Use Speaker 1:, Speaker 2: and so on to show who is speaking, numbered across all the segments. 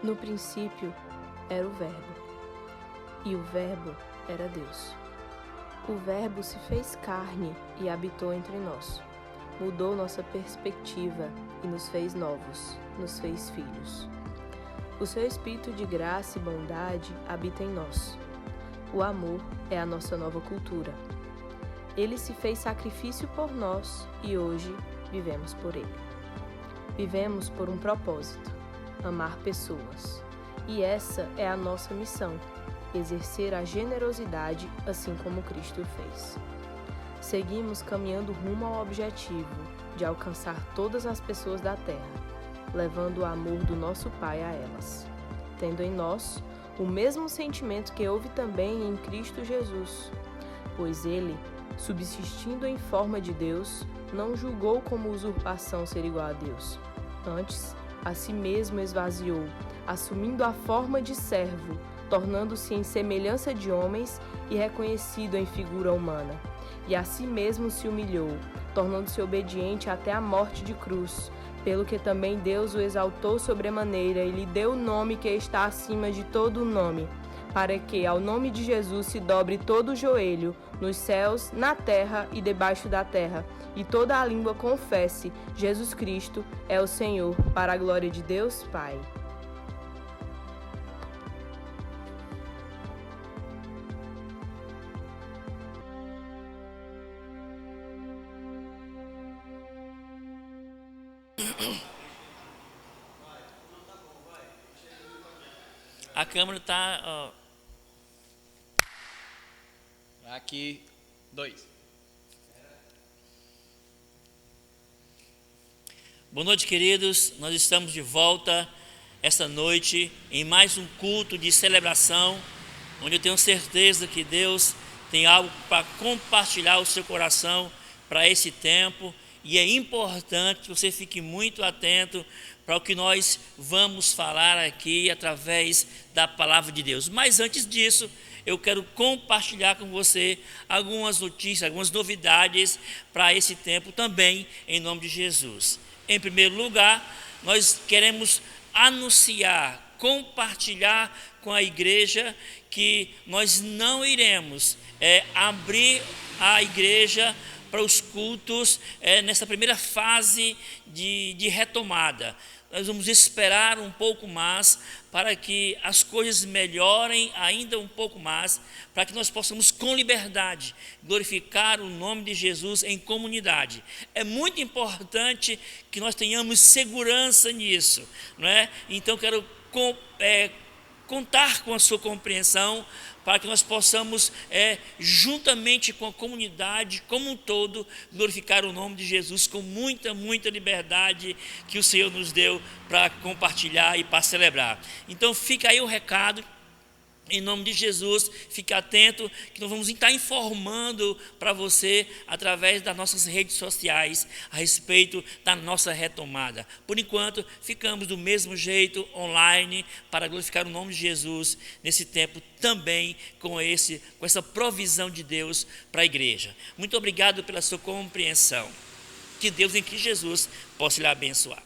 Speaker 1: No princípio era o Verbo, e o Verbo era Deus. O Verbo se fez carne e habitou entre nós. Mudou nossa perspectiva e nos fez novos, nos fez filhos. O seu espírito de graça e bondade habita em nós. O amor é a nossa nova cultura. Ele se fez sacrifício por nós e hoje vivemos por ele. Vivemos por um propósito: amar pessoas. E essa é a nossa missão: exercer a generosidade assim como Cristo fez. Seguimos caminhando rumo ao objetivo de alcançar todas as pessoas da terra, levando o amor do nosso Pai a elas, tendo em nós o mesmo sentimento que houve também em Cristo Jesus, pois ele, subsistindo em forma de Deus, não julgou como usurpação ser igual a Deus. Antes, a si mesmo esvaziou, assumindo a forma de servo, tornando-se em semelhança de homens e reconhecido em figura humana. E a si mesmo se humilhou, tornando-se obediente até a morte de cruz, pelo que também Deus o exaltou sobremaneira e lhe deu o nome que está acima de todo o nome, para que ao nome de Jesus se dobre todo o joelho, nos céus, na terra e debaixo da terra, e toda a língua confesse: Jesus Cristo é o Senhor, para a glória de Deus Pai.
Speaker 2: A câmera está...
Speaker 3: Aqui, 2.
Speaker 2: Boa noite, queridos. Nós estamos de volta esta noite em mais um culto de celebração, onde eu tenho certeza que Deus tem algo para compartilhar o seu coração para esse tempo. E é importante que você fique muito atento para o que nós vamos falar aqui através da palavra de Deus. Mas antes disso, eu quero compartilhar com você algumas notícias, algumas novidades para esse tempo também, em nome de Jesus. Em primeiro lugar, nós queremos anunciar, compartilhar com a igreja que nós não iremos abrir a igreja para os cultos nessa primeira fase de retomada. Nós vamos esperar um pouco mais para que as coisas melhorem ainda um pouco mais, para que nós possamos com liberdade glorificar o nome de Jesus em comunidade. É muito importante que nós tenhamos segurança nisso, não é? Então quero contar com a sua compreensão para que nós possamos, juntamente com a comunidade como um todo, glorificar o nome de Jesus com muita, muita liberdade que o Senhor nos deu para compartilhar e para celebrar. Então fica aí o recado. Em nome de Jesus, fique atento que nós vamos estar informando para você através das nossas redes sociais a respeito da nossa retomada. Por enquanto, ficamos do mesmo jeito online para glorificar o nome de Jesus nesse tempo também com essa provisão de Deus para a igreja. Muito obrigado pela sua compreensão. Que Deus em Cristo Jesus possa lhe abençoar.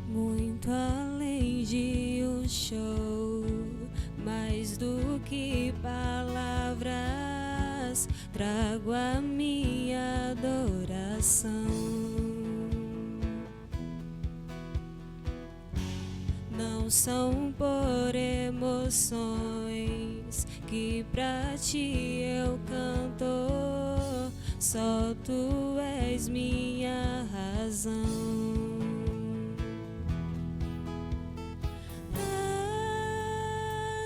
Speaker 4: Muito além de um show, mais do que palavras, trago a minha adoração. Não são por emoções que pra ti eu canto, só tu és minha razão.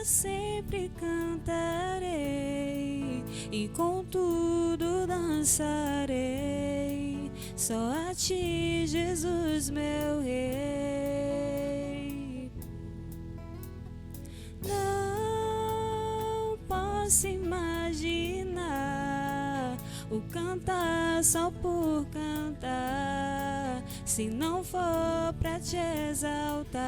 Speaker 4: Sempre cantarei e com tudo dançarei, só a ti, Jesus, meu Rei. Não posso imaginar o cantar só por cantar, se não for pra te exaltar.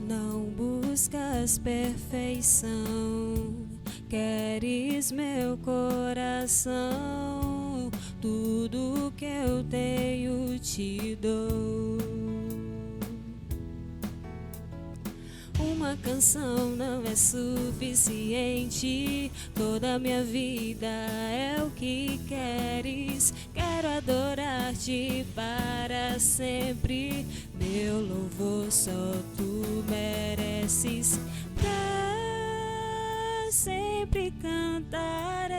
Speaker 4: Não buscas perfeição, queres meu coração, tudo que eu tenho te dou. Uma canção não é suficiente, toda minha vida é o que queres. Quero adorar-te para sempre, meu louvor só tu mereces. Pra sempre cantarei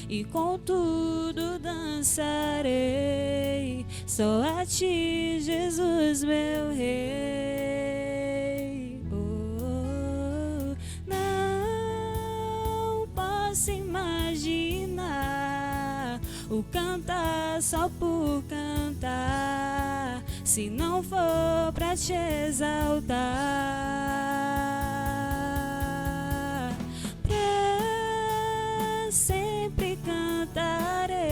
Speaker 4: e com tudo dançarei, só a ti, Jesus, meu Rei. Não posso imaginar o cantar só por cantar, se não for pra te exaltar. Pra sempre cantarei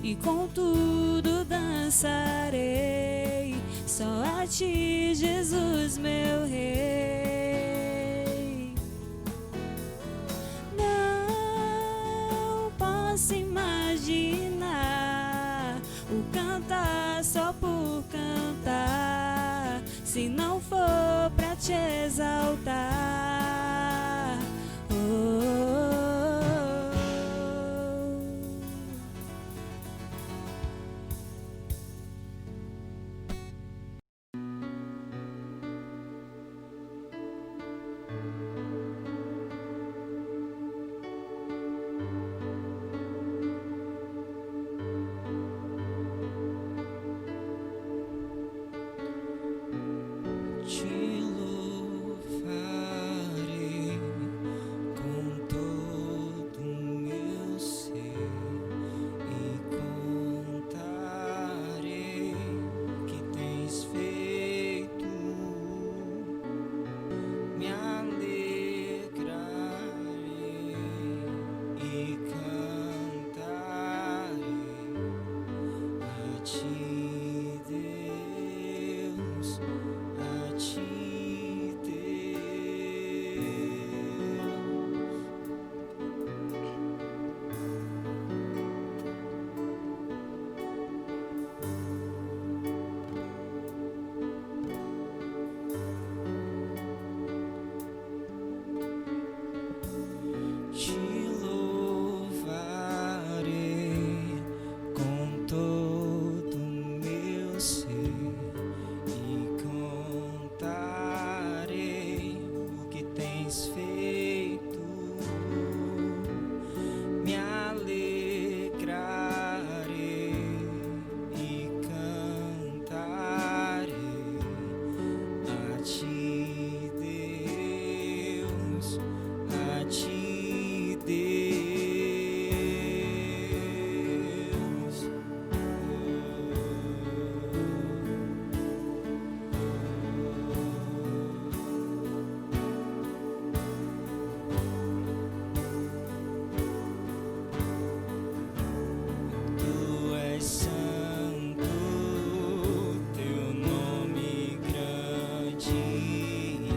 Speaker 4: e com tudo dançarei, só a ti, Jesus, meu Rei. Não posso imaginar o cantar só por cantar, se não for pra te exaltar.
Speaker 5: Te louvarei com todo o meu ser e contarei o que tens feito. Me alegrarei e cantarei a ti, Deus, a ti, te louvarei com todo o meu ser e contarei o que tens feito. Me alegrarei e cantarei a ti, Deus, a ti, Deus. Tu és santo, teu nome grande é.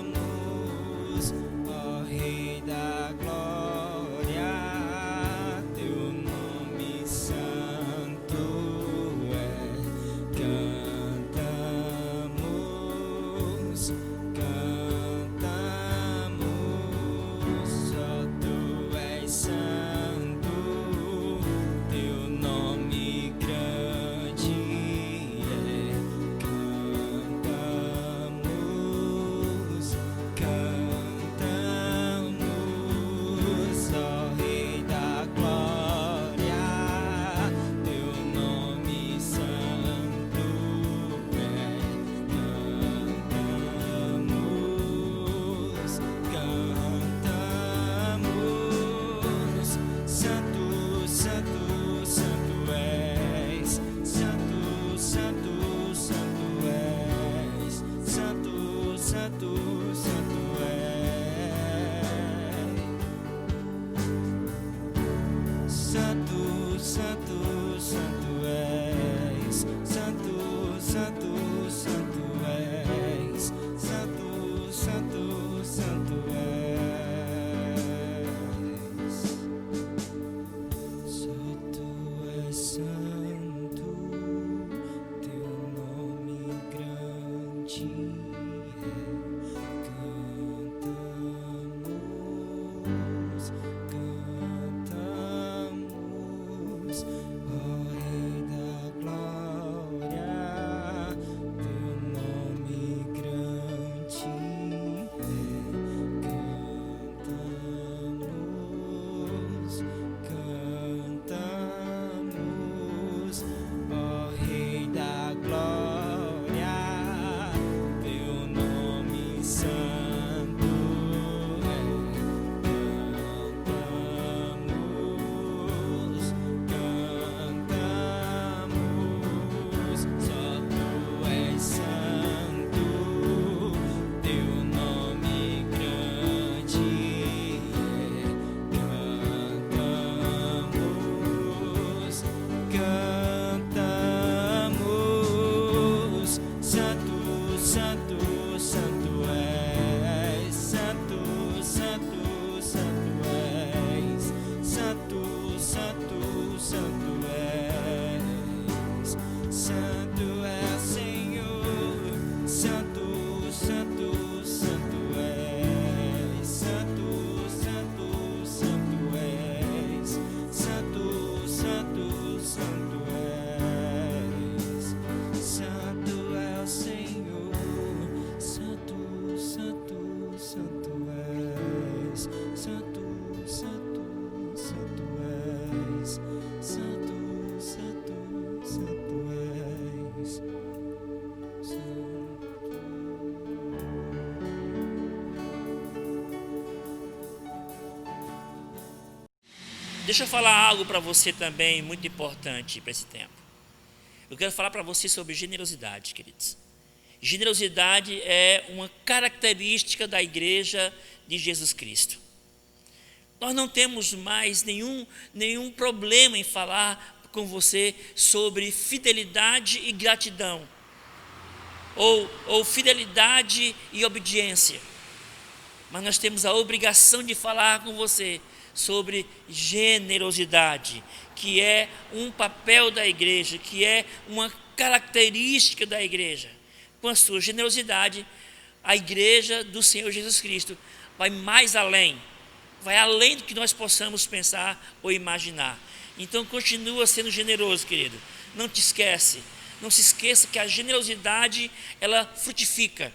Speaker 5: Cantamos, ó Rei da Glória, teu nome santo é. Cantamos, ó tu és santo, teu nome grande é. Cantamos, ó Rei da Glória, teu nome santo, santo és. Santo, santo, santo és. Santo, santo, santo és. Santo, santo, santo és. Só tu és santo, teu nome grande é. Cantamos, ó Rei da glória, teu nome grande é. Cantamos, ó Rei da glória, teu nome santo é. Cantamos, só tu és santo, teu nome grande é. Cantamos, santo, santo, santo és. Santo, santo, santo és. Santo, santo, santo és. Santo é o Senhor. Santo, santo, santo és. Santo, santo, santo és. Santo, santo, santo és. Santo é o Senhor. Santo, santo, santo és. Santo, santo, santo és. Santo, santo, santo és.
Speaker 2: Deixa eu falar algo para você também muito importante para esse tempo. Eu quero falar para você sobre generosidade, queridos. Generosidade é uma característica da igreja de Jesus Cristo. Nós não temos mais nenhum problema em falar com você sobre fidelidade e gratidão, ou fidelidade e obediência. Mas nós temos a obrigação de falar com você sobre generosidade, que é um papel da igreja, que é uma característica da igreja. Com a sua generosidade, a igreja do Senhor Jesus Cristo vai mais além, vai além do que nós possamos pensar ou imaginar. Então continua sendo generoso, querido. Não te esquece, não se esqueça que a generosidade, ela frutifica.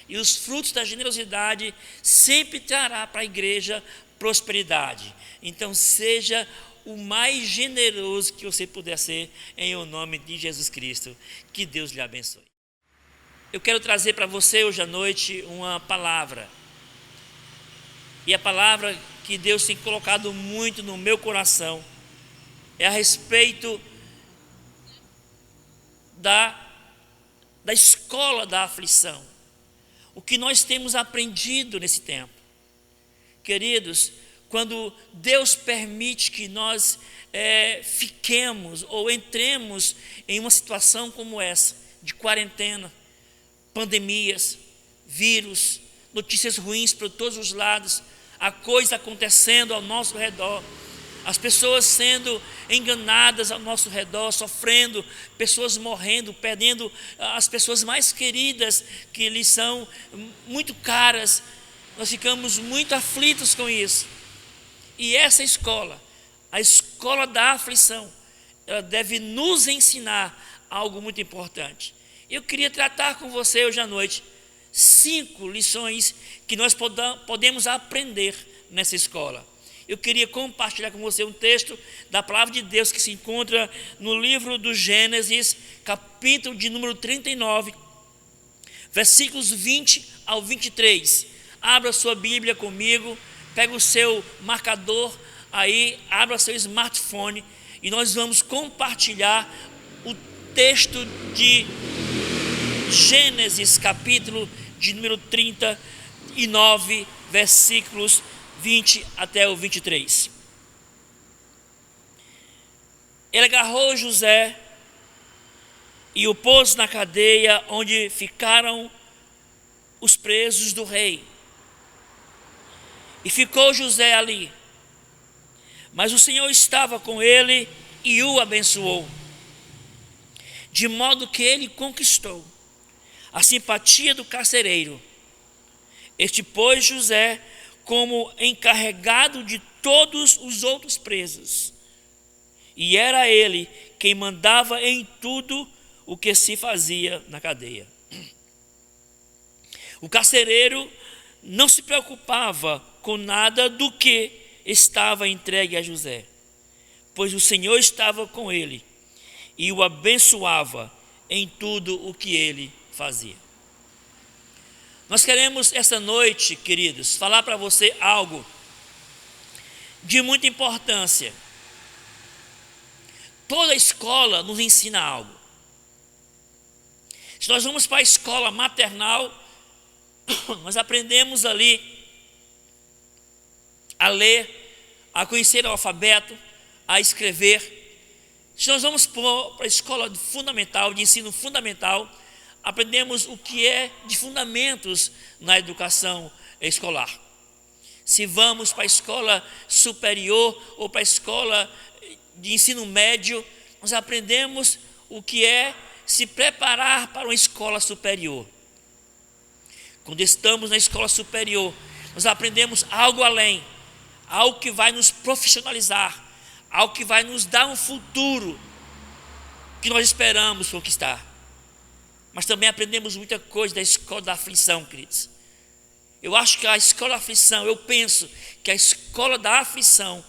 Speaker 2: E os frutos da generosidade sempre trará para a igreja prosperidade. Então seja o mais generoso que você puder ser, em o nome de Jesus Cristo. Que Deus lhe abençoe. Eu quero trazer para você hoje à noite uma palavra. E a palavra que Deus tem colocado muito no meu coração é a respeito da escola da aflição. O que nós temos aprendido nesse tempo. Queridos, quando Deus permite que nós fiquemos ou entremos em uma situação como essa, de quarentena, pandemias, vírus, notícias ruins por todos os lados, a coisa acontecendo ao nosso redor, as pessoas sendo enganadas ao nosso redor, sofrendo, pessoas morrendo, perdendo as pessoas mais queridas que lhes são muito caras. Nós ficamos muito aflitos com isso. E essa escola, a escola da aflição, ela deve nos ensinar algo muito importante. Eu queria tratar com você hoje à noite 5 lições que nós podemos aprender nessa escola. Eu queria compartilhar com você um texto da palavra de Deus que se encontra no livro do Gênesis, capítulo de número 39, versículos 20 ao 23. Abra sua Bíblia comigo, pega o seu marcador aí, abra seu smartphone e nós vamos compartilhar o texto de Gênesis, capítulo de número 39, versículos 20 até o 23. Ele agarrou José e o pôs na cadeia onde ficaram os presos do rei. E ficou José ali. Mas o Senhor estava com ele e o abençoou, de modo que ele conquistou a simpatia do carcereiro. Este pôs José como encarregado de todos os outros presos, e era ele quem mandava em tudo o que se fazia na cadeia. O carcereiro não se preocupava com nada do que estava entregue a José, pois o Senhor estava com ele e o abençoava em tudo o que ele fazia. Nós queremos essa noite, queridos, falar para você algo de muita importância. Toda escola nos ensina algo. Se nós vamos para a escola maternal, nós aprendemos ali a ler, a conhecer o alfabeto, a escrever. Se nós vamos para a escola fundamental, de ensino fundamental, aprendemos o que é de fundamentos na educação escolar. Se vamos para a escola superior ou para a escola de ensino médio, nós aprendemos o que é se preparar para uma escola superior. Quando estamos na escola superior, nós aprendemos algo além, algo que vai nos profissionalizar, algo que vai nos dar um futuro que nós esperamos conquistar. Mas também aprendemos muita coisa da escola da aflição, queridos. Eu acho que a escola da aflição, eu penso que a escola da aflição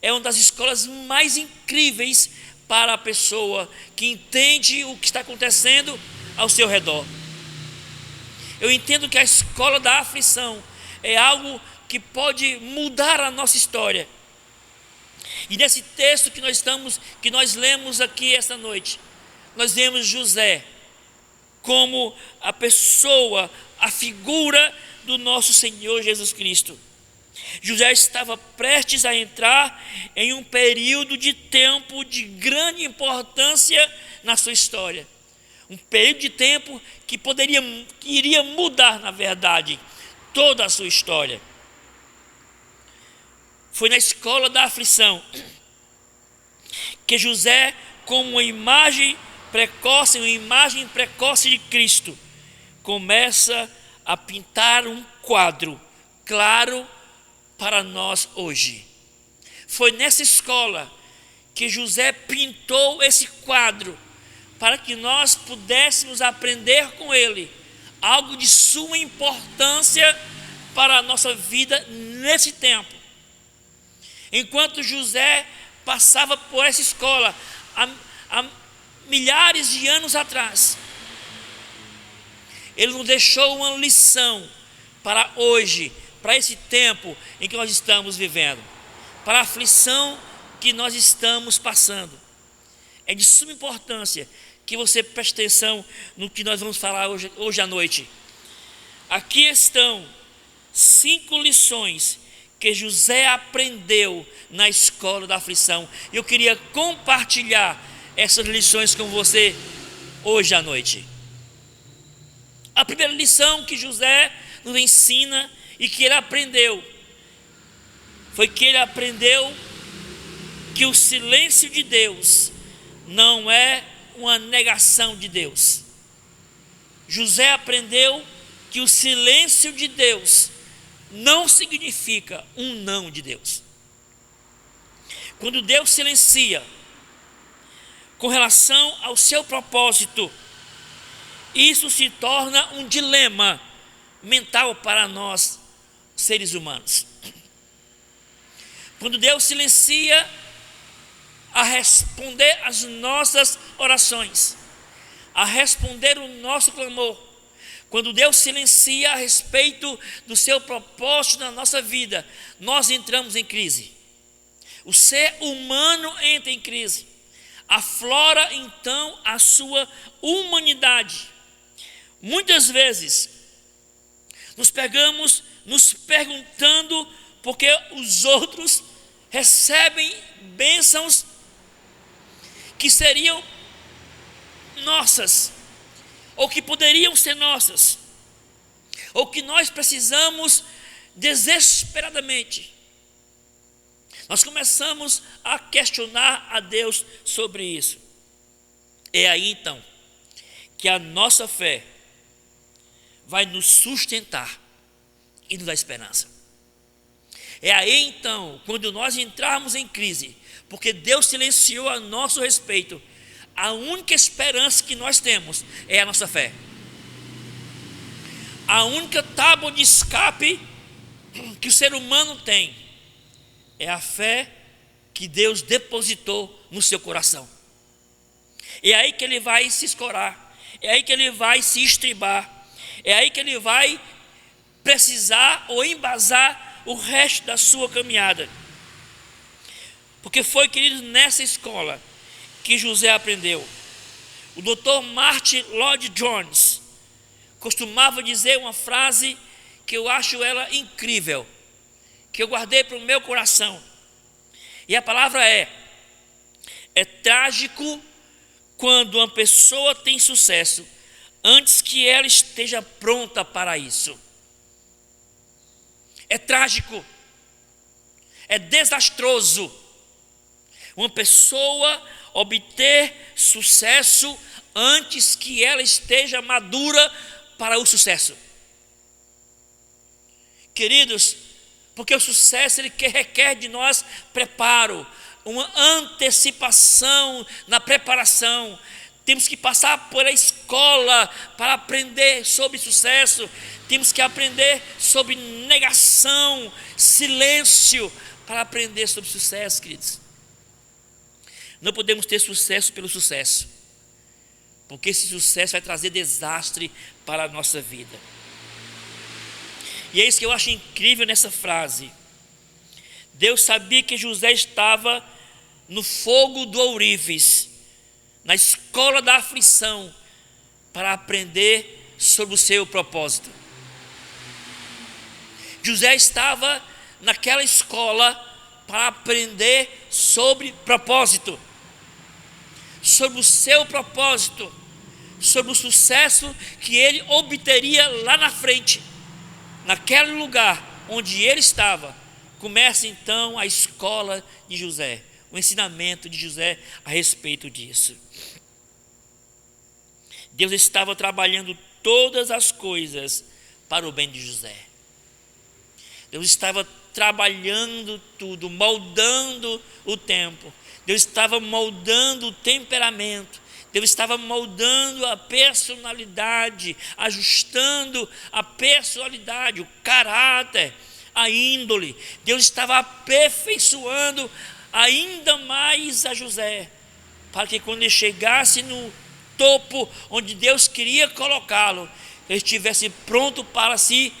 Speaker 2: é uma das escolas mais incríveis para a pessoa que entende o que está acontecendo ao seu redor. Eu entendo que a escola da aflição é algo que pode mudar a nossa história. E nesse texto que nós lemos aqui esta noite, nós vemos José como a pessoa, a figura do nosso Senhor Jesus Cristo. José estava prestes a entrar em um período de tempo de grande importância na sua história. Um período de tempo que iria mudar, na verdade, toda a sua história. Foi na escola da aflição que José, como uma imagem precoce de Cristo, começa a pintar um quadro claro para nós hoje. Foi nessa escola que José pintou esse quadro para que nós pudéssemos aprender com ele algo de suma importância para a nossa vida nesse tempo. Enquanto José passava por essa escola há milhares de anos atrás, ele nos deixou uma lição para hoje, para esse tempo em que nós estamos vivendo, para a aflição que nós estamos passando. É de suma importância que você preste atenção no que nós vamos falar hoje à noite. Aqui estão 5 lições que José aprendeu na escola da aflição. Eu queria compartilhar essas lições com você hoje à noite. A primeira lição que José nos ensina e que ele aprendeu foi que ele aprendeu que o silêncio de Deus não é uma negação de Deus. José aprendeu que o silêncio de Deus não significa um não de Deus. Quando Deus silencia com relação ao seu propósito, isso se torna um dilema mental para nós, seres humanos. Quando Deus silencia a responder as nossas orações, a responder o nosso clamor, quando Deus silencia a respeito do seu propósito na nossa vida, nós entramos em crise. O ser humano entra em crise. Aflora então a sua humanidade. Muitas vezes nos pegamos nos perguntando por que os outros recebem bênçãos que seriam nossas, ou que poderiam ser nossas, ou que nós precisamos desesperadamente. Nós começamos a questionar a Deus sobre isso. É aí então que a nossa fé vai nos sustentar e nos dar esperança. É aí então, quando nós entrarmos em crise, porque Deus silenciou a nosso respeito, a única esperança que nós temos é a nossa fé. A única tábua de escape que o ser humano tem é a fé que Deus depositou no seu coração. É aí que ele vai se escorar, é aí que ele vai se estribar, é aí que ele vai precisar ou embasar o resto da sua caminhada. Porque foi, querido, nessa escola que José aprendeu. O Dr. Martin Lloyd-Jones costumava dizer uma frase que eu acho ela incrível, que eu guardei para o meu coração. E a palavra é trágico quando uma pessoa tem sucesso antes que ela esteja pronta para isso. É trágico, é desastroso uma pessoa obter sucesso antes que ela esteja madura para o sucesso. Queridos, porque o sucesso ele requer de nós preparo, uma antecipação na preparação. Temos que passar por a escola para aprender sobre sucesso. Temos que aprender sobre negação, silêncio, para aprender sobre sucesso, queridos. Não podemos ter sucesso pelo sucesso, porque esse sucesso vai trazer desastre para a nossa vida. E é isso que eu acho incrível nessa frase. Deus sabia que José estava no fogo do ourives, na escola da aflição, para aprender sobre o seu propósito. José estava naquela escola para aprender sobre propósito, sobre o seu propósito, sobre o sucesso que ele obteria lá na frente, naquele lugar onde ele estava. Começa então a escola de José, o ensinamento de José a respeito disso. Deus estava trabalhando todas as coisas para o bem de José. Deus estava trabalhando tudo, moldando o tempo. Deus estava moldando o temperamento. Deus estava moldando a personalidade, ajustando a personalidade, o caráter, a índole. Deus estava aperfeiçoando ainda mais a José, para que quando ele chegasse no topo onde Deus queria colocá-lo, ele estivesse pronto para se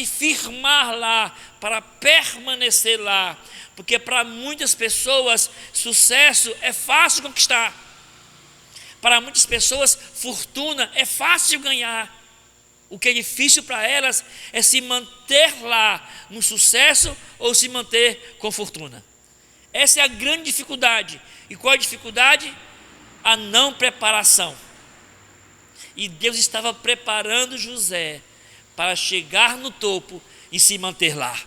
Speaker 2: firmar lá, para permanecer lá. Porque para muitas pessoas sucesso é fácil conquistar. Para muitas pessoas fortuna é fácil ganhar. O que é difícil para elas é se manter lá no sucesso ou se manter com fortuna. Essa é a grande dificuldade. E qual é a dificuldade? A não preparação. E Deus estava preparando José para chegar no topo e se manter lá.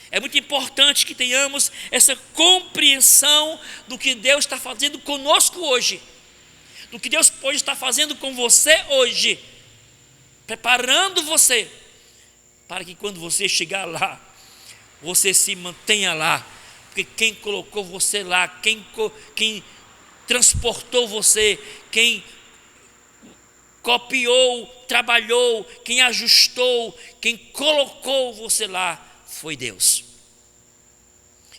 Speaker 2: É muito importante que tenhamos essa compreensão do que Deus está fazendo conosco hoje, do que Deus pode estar fazendo com você hoje, preparando você para que quando você chegar lá, você se mantenha lá, porque quem colocou você lá, quem transportou você, quem copiou, trabalhou, quem ajustou, quem colocou você lá, foi Deus.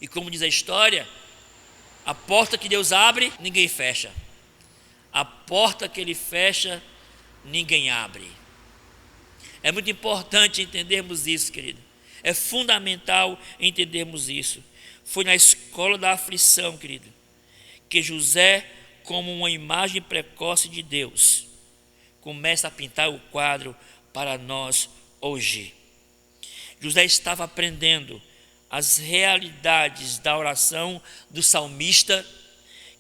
Speaker 2: E como diz a história, a porta que Deus abre, ninguém fecha. A porta que Ele fecha, ninguém abre. É muito importante entendermos isso, querido. É fundamental entendermos isso. Foi na escola da aflição, querido, que José, como uma imagem precoce de Deus, começa a pintar o quadro para nós hoje. José estava aprendendo as realidades da oração do salmista,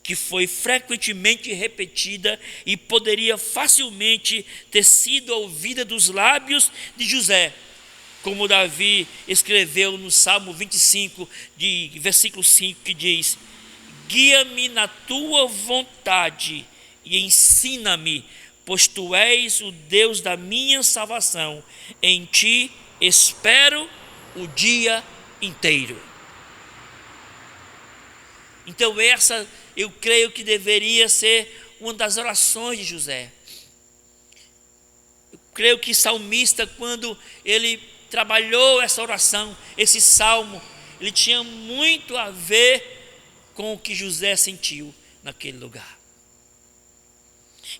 Speaker 2: que foi frequentemente repetida e poderia facilmente ter sido ouvida dos lábios de José, como Davi escreveu no Salmo 25, versículo 5, que diz: guia-me na tua vontade e ensina-me, pois tu és o Deus da minha salvação, em ti espero o dia inteiro. Então essa, eu creio que deveria ser uma das orações de José. Eu creio que o salmista, quando ele trabalhou essa oração, esse salmo, ele tinha muito a ver com o que José sentiu naquele lugar.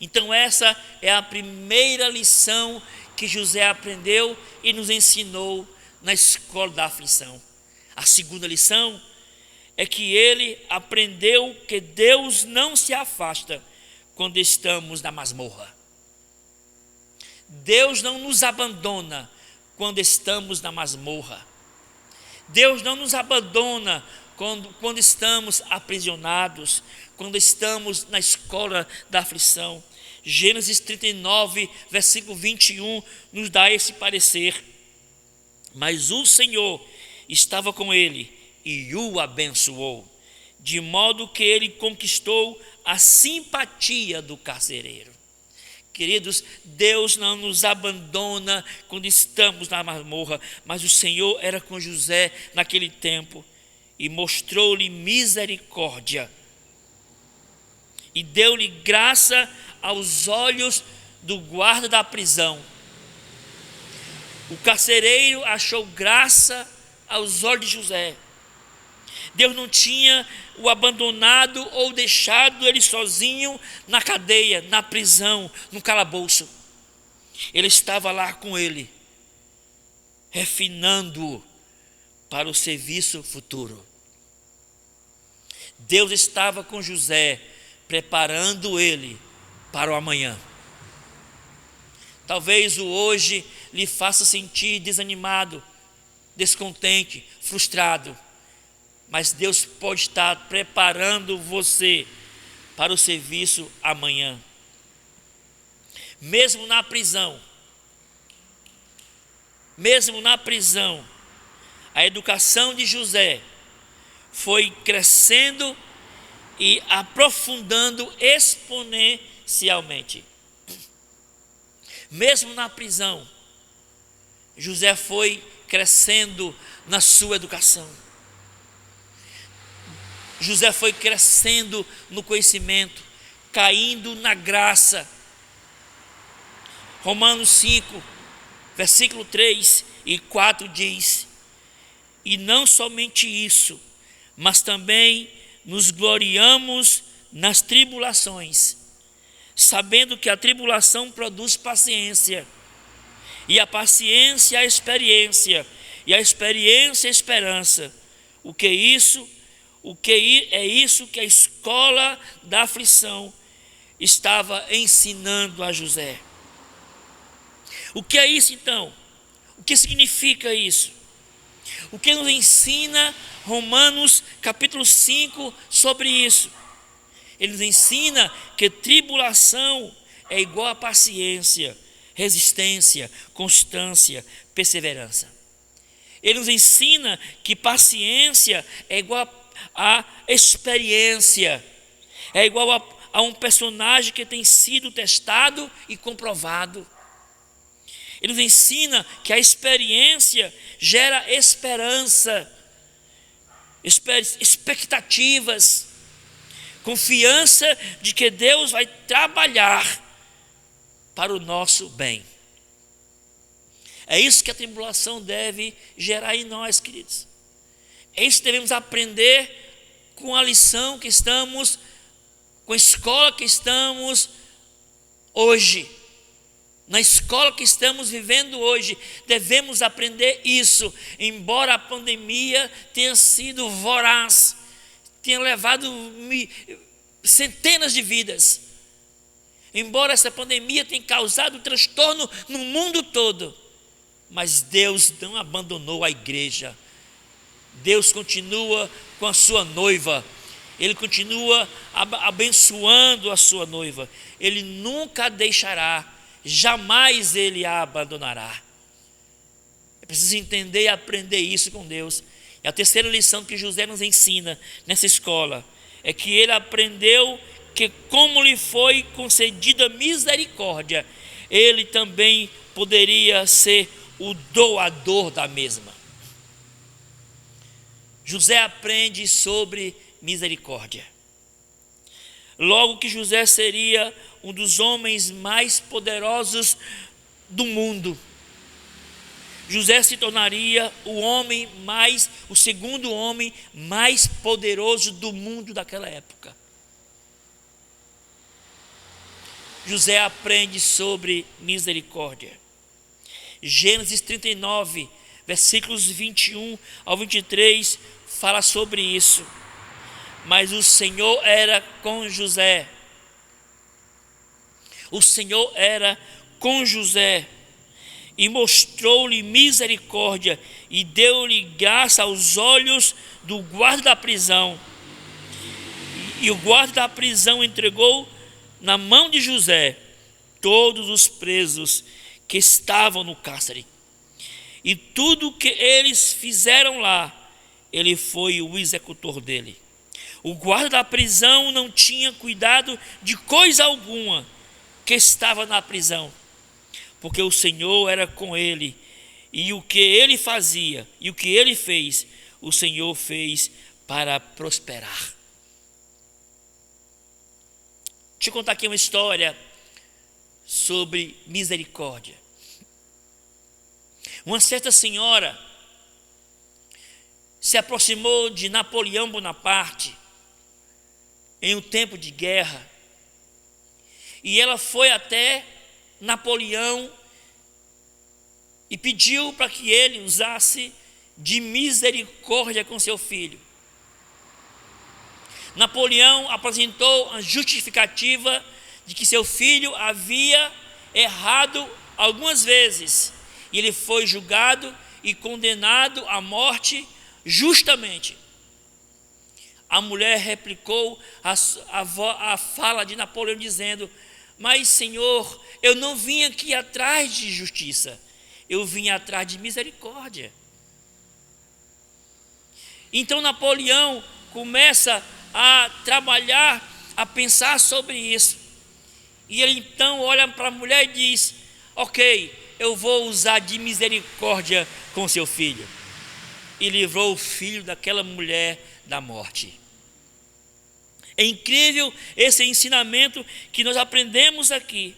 Speaker 2: Então essa é a primeira lição que José aprendeu e nos ensinou na escola da aflição. A segunda lição é que ele aprendeu que Deus não se afasta quando estamos na masmorra. Deus não nos abandona quando estamos na masmorra. Deus não nos abandona quando estamos aprisionados, quando estamos na escola da aflição. Gênesis 39, versículo 21, nos dá esse parecer. Mas o Senhor estava com ele e o abençoou, de modo que ele conquistou a simpatia do carcereiro. Queridos, Deus não nos abandona quando estamos na masmorra, mas o Senhor era com José naquele tempo e mostrou-lhe misericórdia e deu-lhe graça aos olhos do guarda da prisão. O carcereiro achou graça aos olhos de José. Deus não tinha o abandonado ou deixado ele sozinho na cadeia, na prisão, no calabouço. Ele estava lá com ele, refinando-o para o serviço futuro. Deus estava com José, preparando ele para o amanhã. Talvez o hoje lhe faça sentir desanimado, descontente, frustrado, mas Deus pode estar preparando você para o serviço amanhã. Mesmo na prisão, a educação de José foi crescendo e aprofundando exponencialmente. Mesmo na prisão, José foi crescendo na sua educação. José foi crescendo no conhecimento, caindo na graça. Romanos 5, versículo 3 e 4 diz: e não somente isso, mas também nos gloriamos nas tribulações, sabendo que a tribulação produz paciência, e a paciência a experiência, e a experiência a esperança. O que é isso que a escola da aflição estava ensinando a José. O que é isso então? O que significa isso? O que nos ensina Romanos capítulo 5 sobre isso? Ele nos ensina que tribulação é igual a paciência, resistência, constância, perseverança. Ele nos ensina que paciência é igual a experiência, é igual a um personagem que tem sido testado e comprovado. Ele nos ensina que a experiência gera esperança, expectativas, confiança de que Deus vai trabalhar para o nosso bem. É isso que a tribulação deve gerar em nós, queridos. É isso que devemos aprender com a lição que estamos, com a escola que estamos hoje. Na escola que estamos vivendo hoje, devemos aprender isso. Embora a pandemia tenha sido voraz, tenha levado centenas de vidas, Embora essa pandemia tenha causado transtorno no mundo todo, mas Deus não abandonou a igreja. Deus continua com a sua noiva. Ele continua abençoando a sua noiva. Ele nunca a deixará, jamais Ele a abandonará. É preciso entender e aprender isso com Deus. E a terceira lição que José nos ensina nessa escola é que ele aprendeu que, como lhe foi concedida misericórdia, ele também poderia ser o doador da mesma. José aprende sobre misericórdia. Logo que José seria um dos homens mais poderosos do mundo. José se tornaria o segundo homem mais poderoso do mundo daquela época. José aprende sobre misericórdia. Gênesis 39, versículos 21 ao 23, fala sobre isso. Mas o Senhor era com José. O Senhor era com José e mostrou-lhe misericórdia e deu-lhe graça aos olhos do guarda da prisão. E o guarda da prisão entregou na mão de José todos os presos que estavam no cárcere. E tudo que eles fizeram lá, ele foi o executor dele. O guarda da prisão não tinha cuidado de coisa alguma que estava na prisão, porque o Senhor era com ele, e o que ele fazia e o que ele fez, o Senhor fez para prosperar. Deixa eu contar aqui uma história sobre misericórdia. Uma certa senhora se aproximou de Napoleão Bonaparte em um tempo de guerra, e ela foi até Napoleão e pediu para que ele usasse de misericórdia com seu filho. Napoleão apresentou a justificativa de que seu filho havia errado algumas vezes, e ele foi julgado e condenado à morte justamente. A mulher replicou a fala de Napoleão dizendo: mas, Senhor, eu não vim aqui atrás de justiça, eu vim atrás de misericórdia. Então Napoleão começa a trabalhar, a pensar sobre isso. E ele então olha para a mulher e diz: ok, eu vou usar de misericórdia com seu filho. E livrou o filho daquela mulher da morte. É incrível esse ensinamento que nós aprendemos aqui,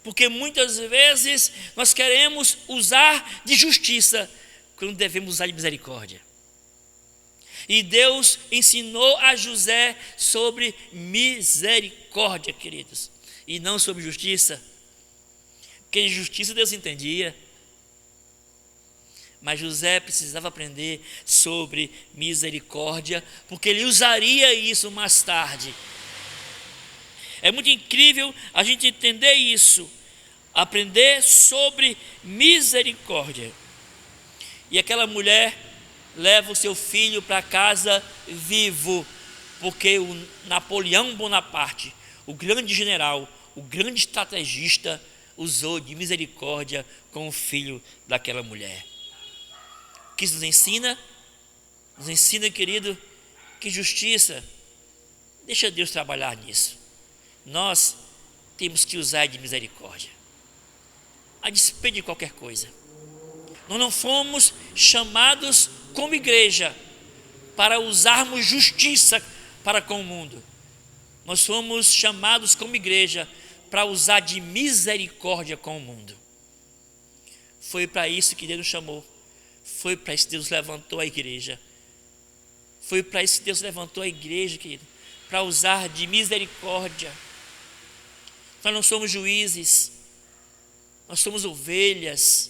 Speaker 2: porque muitas vezes nós queremos usar de justiça quando devemos usar de misericórdia. E Deus ensinou a José sobre misericórdia, queridos, e não sobre justiça, porque de justiça Deus entendia. Mas José precisava aprender sobre misericórdia, porque ele usaria isso mais tarde. É muito incrível a gente entender isso, aprender sobre misericórdia. E aquela mulher leva o seu filho para casa vivo, porque o Napoleão Bonaparte, o grande general, o grande estrategista, usou de misericórdia com o filho daquela mulher. O que isso nos ensina? Nos ensina, querido, que justiça, deixa Deus trabalhar nisso. Nós temos que usar de misericórdia, a despeito de qualquer coisa. Nós não fomos chamados como igreja para usarmos justiça para com o mundo. Nós fomos chamados como igreja para usar de misericórdia com o mundo. Foi para isso que Deus nos chamou. Foi para isso que Deus levantou a igreja. Foi para isso que Deus levantou a igreja, querido, para usar de misericórdia. Nós não somos juízes, nós somos ovelhas.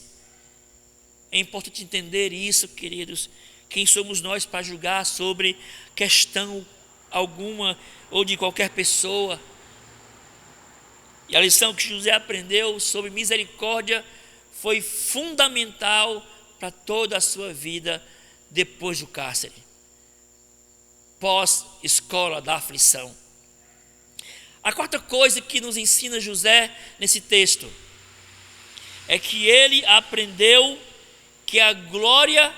Speaker 2: É importante entender isso, queridos. Quem somos nós para julgar sobre questão alguma ou de qualquer pessoa? E a lição que José aprendeu sobre misericórdia foi fundamental para toda a sua vida depois do cárcere, pós-escola da aflição. A quarta coisa que nos ensina José nesse texto é que ele aprendeu que a glória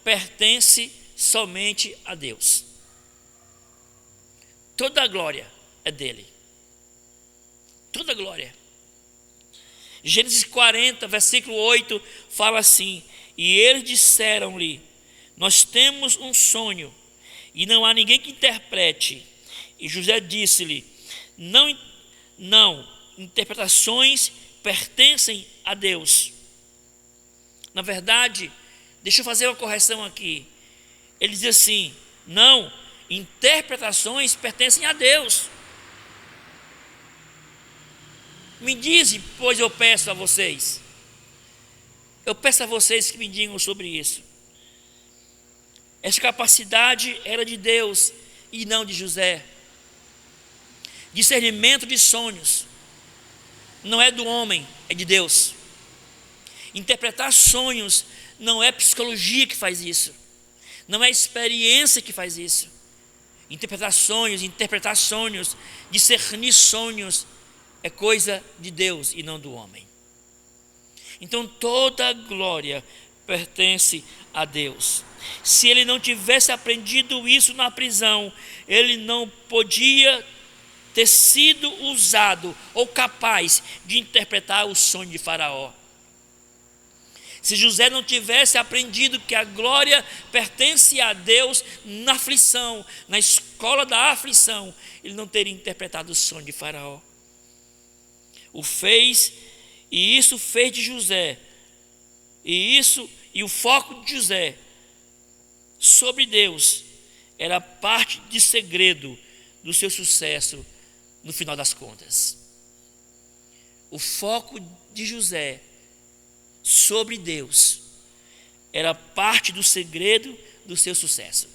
Speaker 2: pertence somente a Deus. Toda a glória é dele. Toda a glória. Gênesis 40, versículo 8, fala assim: e eles disseram-lhe: nós temos um sonho, e não há ninguém que interprete. E José disse-lhe: não, interpretações pertencem a Deus. Na verdade, deixa eu fazer uma correção aqui. Ele diz assim: não, interpretações pertencem a Deus. Me dizem, pois eu peço a vocês. Eu peço a vocês que me digam sobre isso. Essa capacidade era de Deus e não de José. Discernimento de sonhos não é do homem, é de Deus. Interpretar sonhos não é psicologia que faz isso. Não é experiência que faz isso. Interpretar sonhos, discernir sonhos é coisa de Deus e não do homem. Então toda a glória pertence a Deus. Se ele não tivesse aprendido isso na prisão, ele não podia ter sido usado ou capaz de interpretar o sonho de Faraó. Se José não tivesse aprendido que a glória pertence a Deus na aflição, na escola da aflição, ele não teria interpretado o sonho de Faraó. Isso fez de José, e o foco de José sobre Deus era parte de segredo do seu sucesso no final das contas. O foco de José sobre Deus era parte do segredo do seu sucesso.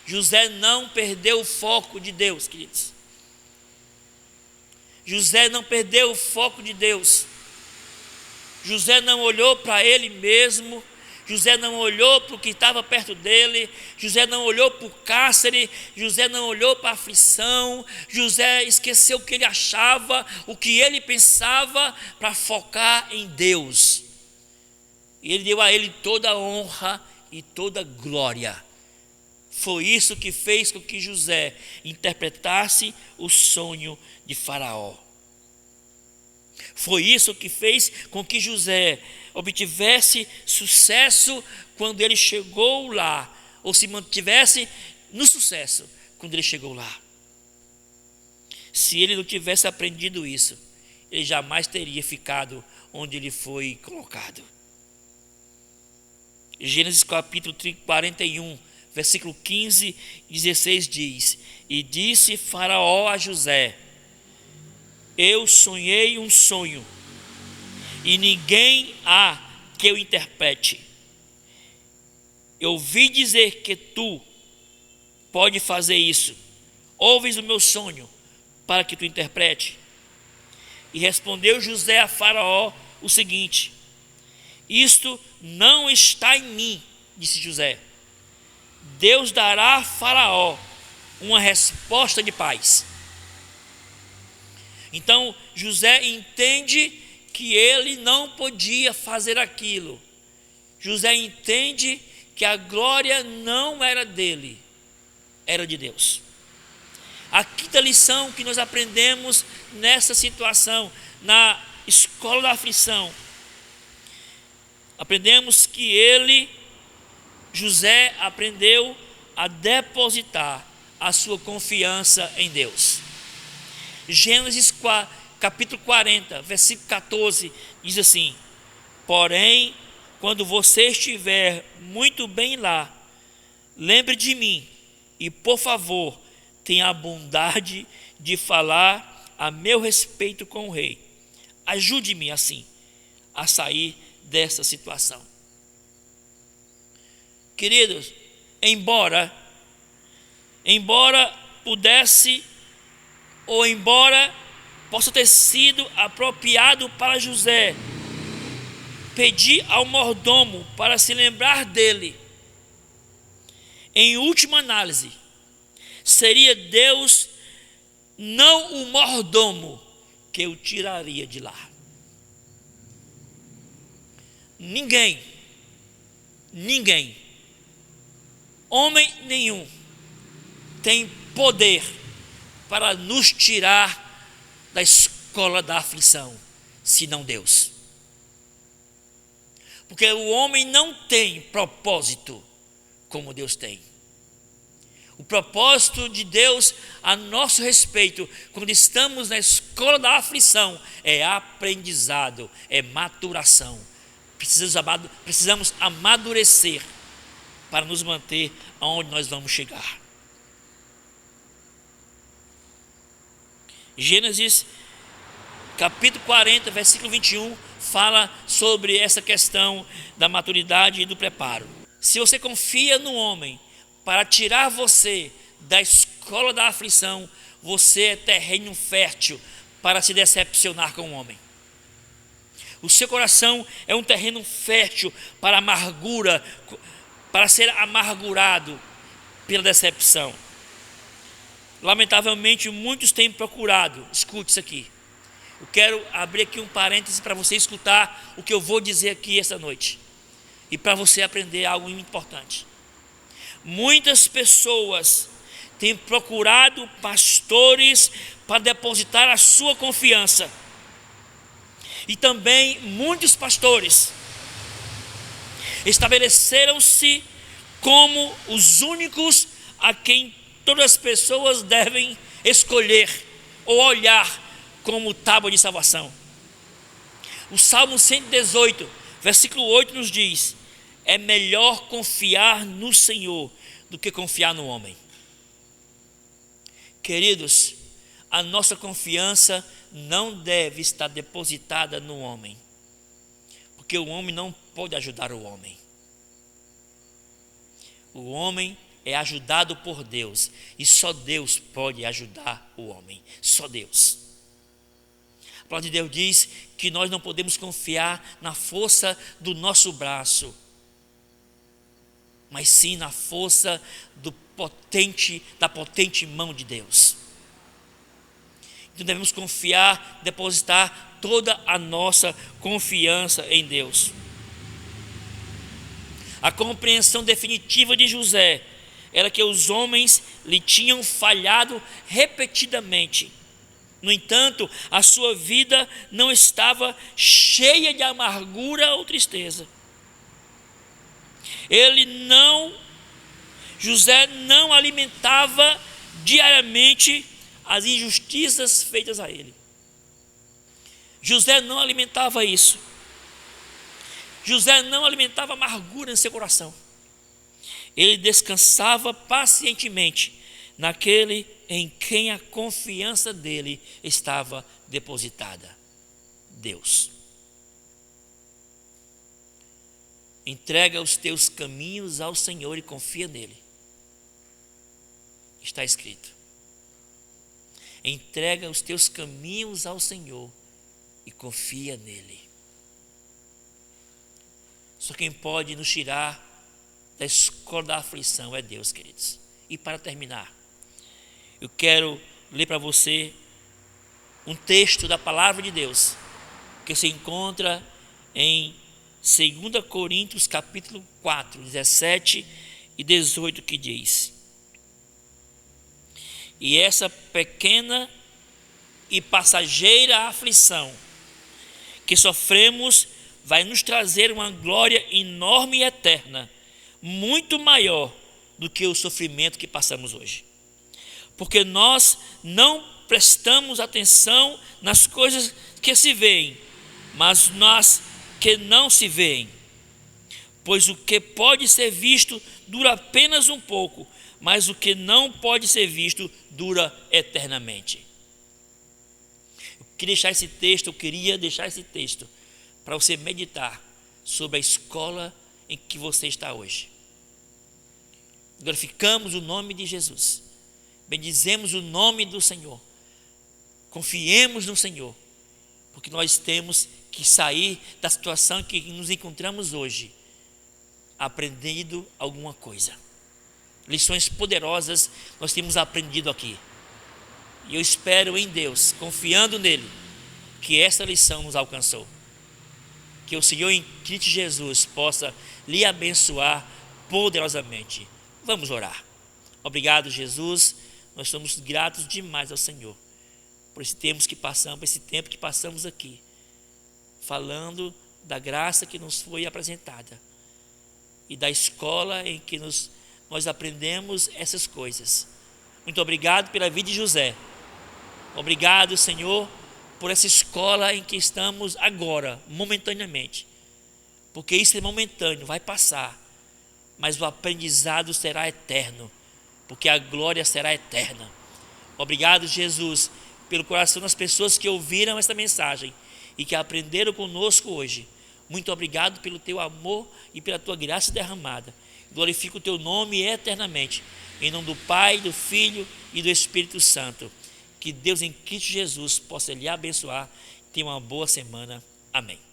Speaker 2: José não perdeu o foco de Deus, queridos. José não perdeu o foco de Deus. José não olhou para ele mesmo. José não olhou para o que estava perto dele. José não olhou para o cárcere. José não olhou para a aflição. José esqueceu o que ele achava, o que ele pensava, para focar em Deus. E ele deu a ele toda a honra e toda a glória. Foi isso que fez com que José interpretasse o sonho de Faraó. Foi isso que fez com que José obtivesse sucesso quando ele chegou lá, ou se mantivesse no sucesso quando ele chegou lá. Se ele não tivesse aprendido isso, ele jamais teria ficado onde ele foi colocado. Gênesis capítulo 41, versículo 15 e 16 diz: e disse Faraó a José: eu sonhei um sonho, e ninguém há que eu interprete. Eu ouvi dizer que tu pode fazer isso. Ouves o meu sonho para que tu interprete? E respondeu José a Faraó o seguinte: isto não está em mim, disse José. Deus dará a Faraó uma resposta de paz. Então José entende que ele não podia fazer aquilo. José entende que a glória não era dele, era de Deus. A quinta lição que nós aprendemos nessa situação, na escola da aflição, aprendemos que José aprendeu a depositar a sua confiança em Deus. Gênesis capítulo 40, versículo 14, diz assim: porém, quando você estiver muito bem lá, lembre de mim e, por favor, tenha a bondade de falar a meu respeito com o rei. Ajude-me assim a sair dessa situação. Queridos, embora pudesse, ou embora possa ter sido apropriado para José pedir ao mordomo para se lembrar dele, em última análise, seria Deus, não o mordomo, que o tiraria de lá. Ninguém, homem nenhum, tem poder para nos tirar da escola da aflição, senão Deus. Porque o homem não tem propósito como Deus tem. O propósito de Deus a nosso respeito, quando estamos na escola da aflição, é aprendizado, é maturação. Precisamos amadurecer para nos manter aonde nós vamos chegar. Gênesis capítulo 40, versículo 21, fala sobre essa questão da maturidade e do preparo. Se você confia no homem para tirar você da escola da aflição, você é terreno fértil para se decepcionar com o homem. O seu coração é um terreno fértil para amargura, para ser amargurado pela decepção. Lamentavelmente, muitos têm procurado, escute isso aqui. Eu quero abrir aqui um parêntese para você escutar o que eu vou dizer aqui esta noite. E para você aprender algo importante. Muitas pessoas têm procurado pastores para depositar a sua confiança. E também muitos pastores estabeleceram-se como os únicos a quem todas as pessoas devem escolher ou olhar como tábua de salvação. O Salmo 118, versículo 8 nos diz: é melhor confiar no Senhor do que confiar no homem. Queridos, a nossa confiança não deve estar depositada no homem, porque o homem não pode ajudar o homem. O homem é ajudado por Deus, e só Deus pode ajudar o homem, só Deus. A palavra de Deus diz que nós não podemos confiar na força do nosso braço, mas sim na força da potente mão de Deus. Então devemos confiar, depositar toda a nossa confiança em Deus. A compreensão definitiva de José era que os homens lhe tinham falhado repetidamente. No entanto, a sua vida não estava cheia de amargura ou tristeza. José não alimentava diariamente as injustiças feitas a ele. José não alimentava isso. José não alimentava amargura em seu coração. Ele descansava pacientemente naquele em quem a confiança dele estava depositada: Deus. Entrega os teus caminhos ao Senhor e confia nele. Está escrito. Entrega os teus caminhos ao Senhor e confia nele. Só quem pode nos tirar da escola da aflição é Deus, queridos. E para terminar, eu quero ler para você um texto da palavra de Deus que se encontra em 2 Coríntios capítulo 4, 17 e 18, que diz: e essa pequena e passageira aflição que sofremos vai nos trazer uma glória enorme e eterna, muito maior do que o sofrimento que passamos hoje. Porque nós não prestamos atenção nas coisas que se veem, mas nas que não se veem. Pois o que pode ser visto dura apenas um pouco, mas o que não pode ser visto dura eternamente. Eu queria deixar esse texto para você meditar sobre a escola em que você está hoje. Glorificamos o nome de Jesus, bendizemos o nome do Senhor, Confiemos no Senhor, porque nós temos que sair da situação que nos encontramos hoje, aprendendo alguma coisa. Lições poderosas nós temos aprendido aqui. E eu espero em Deus, confiando nele, que essa lição nos alcançou. Que o Senhor em Cristo Jesus possa lhe abençoar poderosamente. Vamos orar. Obrigado, Jesus. Nós somos gratos demais ao Senhor por esse tempo que passamos aqui, falando da graça que nos foi apresentada e da escola em que nós aprendemos essas coisas. Muito obrigado pela vida de José. Obrigado, Senhor, por essa escola em que estamos agora, momentaneamente. Porque isso é momentâneo, vai passar. Mas o aprendizado será eterno, porque a glória será eterna. Obrigado, Jesus, pelo coração das pessoas que ouviram esta mensagem e que aprenderam conosco hoje. Muito obrigado pelo teu amor e pela tua graça derramada. Glorifico o teu nome eternamente. Em nome do Pai, do Filho e do Espírito Santo. Que Deus em Cristo Jesus possa lhe abençoar. Tenha uma boa semana. Amém.